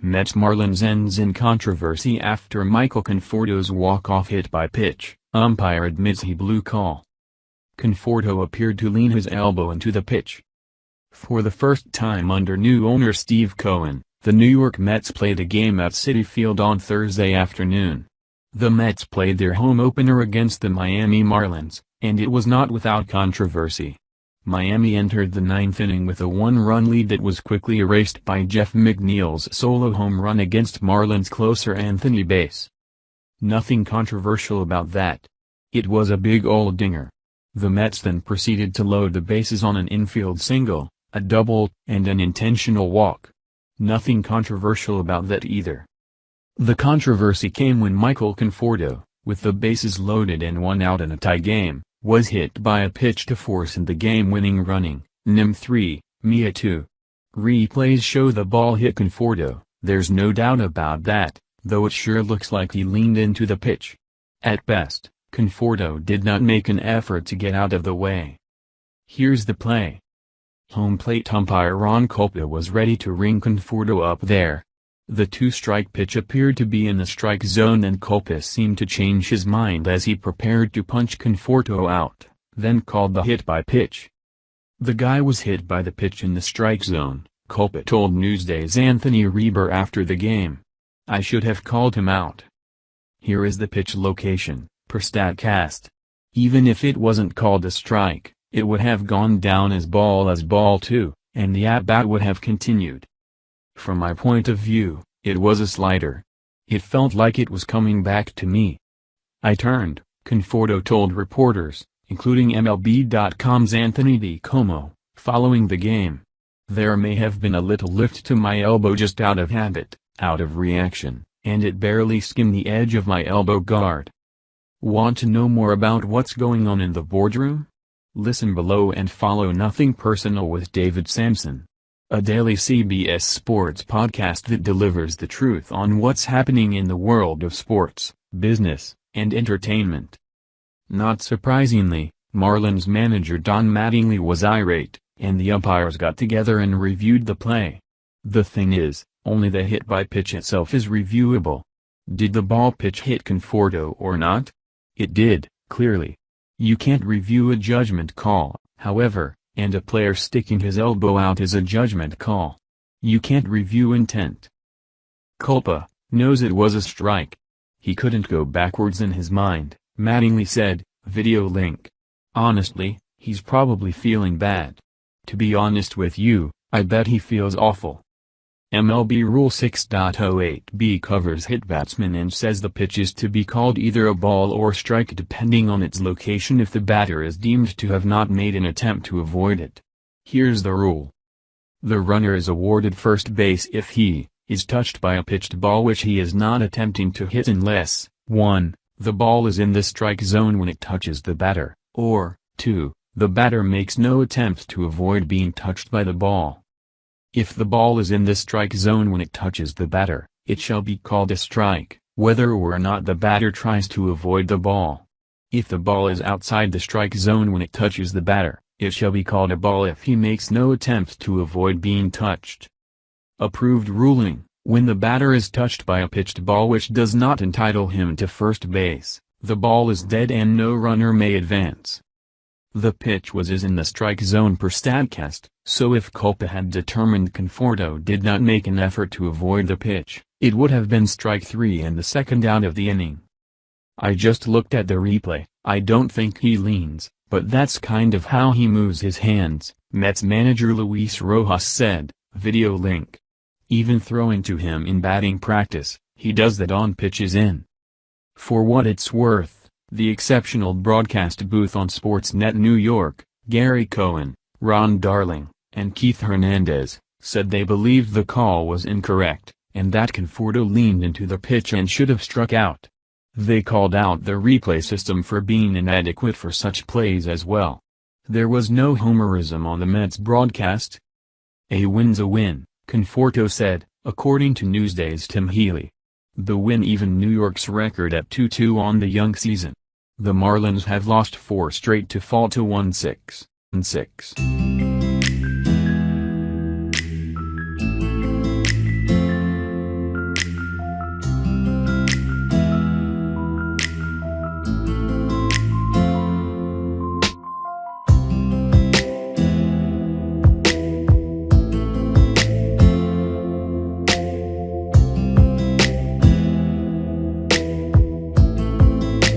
Mets-Marlins ends in controversy after Michael Conforto's walk-off hit by pitch. Umpire admits he blew call. Conforto appeared to lean his elbow into the pitch. For the first time under new owner Steve Cohen, the New York Mets played a game at Citi Field on Thursday afternoon. The Mets played their home opener against the Miami Marlins, and it was not without controversy. Miami entered the ninth inning with a one-run lead that was quickly erased by Jeff McNeil's solo home run against Marlins closer Anthony Bass. Nothing controversial about that. It was a big old dinger. The Mets then proceeded to load the bases on an infield single, a double, and an intentional walk. Nothing controversial about that either. The controversy came when Michael Conforto, with the bases loaded and one out in a tie game, was hit by a pitch to force in the game-winning running, NIM 3, MIA 2. Replays show the ball hit Conforto, there's no doubt about that, though it sure looks like he leaned into the pitch. At best, Conforto did not make an effort to get out of the way. Here's the play. Home plate umpire Ron Kulpa was ready to ring Conforto up there. The two-strike pitch appeared to be in the strike zone and Kulpa seemed to change his mind as he prepared to punch Conforto out, then called the hit by pitch. The guy was hit by the pitch in the strike zone, Kulpa told Newsday's Anthony Reber after the game. I should have called him out. Here is the pitch location, per Statcast. Even if it wasn't called a strike, it would have gone down as ball 2, and the at-bat would have continued. From my point of view, it was a slider. It felt like it was coming back to me. I turned, Conforto told reporters, including MLB.com's Anthony DiComo, following the game. There may have been a little lift to my elbow just out of habit, out of reaction, and it barely skimmed the edge of my elbow guard. Want to know more about what's going on in the boardroom? Listen below and follow Nothing Personal with David Sampson, a daily CBS Sports podcast that delivers the truth on what's happening in the world of sports, business, and entertainment. Not surprisingly, Marlins manager Don Mattingly was irate, and the umpires got together and reviewed the play. The thing is, only the hit by pitch itself is reviewable. Did the ball pitch hit Conforto or not? It did, clearly. You can't review a judgment call, however, and a player sticking his elbow out is a judgment call. You can't review intent. Kulpa knows it was a strike. He couldn't go backwards in his mind, Mattingly said, video link. Honestly, he's probably feeling bad. To be honest with you, I bet he feels awful. MLB Rule 6.08b covers hit batsmen and says the pitch is to be called either a ball or strike depending on its location if the batter is deemed to have not made an attempt to avoid it. Here's the rule. The runner is awarded first base if he is touched by a pitched ball which he is not attempting to hit unless 1. The ball is in the strike zone when it touches the batter, or 2. The batter makes no attempt to avoid being touched by the ball. If the ball is in the strike zone when it touches the batter, it shall be called a strike, whether or not the batter tries to avoid the ball. If the ball is outside the strike zone when it touches the batter, it shall be called a ball if he makes no attempt to avoid being touched. Approved ruling: when the batter is touched by a pitched ball which does not entitle him to first base, the ball is dead and no runner may advance. The pitch was in the strike zone per Statcast, so if Kulpa had determined Conforto did not make an effort to avoid the pitch, it would have been strike 3 and the second out of the inning. I just looked at the replay, I don't think he leans, but that's kind of how he moves his hands, Mets manager Luis Rojas said, video link. Even throwing to him in batting practice, he does that on pitches in. For what it's worth, the exceptional broadcast booth on Sportsnet New York, Gary Cohen, Ron Darling, and Keith Hernandez, said they believed the call was incorrect, and that Conforto leaned into the pitch and should have struck out. They called out the replay system for being inadequate for such plays as well. There was no homerism on the Mets broadcast. A win's a win, Conforto said, according to Newsday's Tim Healy. The win evened New York's record at 2-2 on the young season. The Marlins have lost 4 straight to fall to 1-6-6.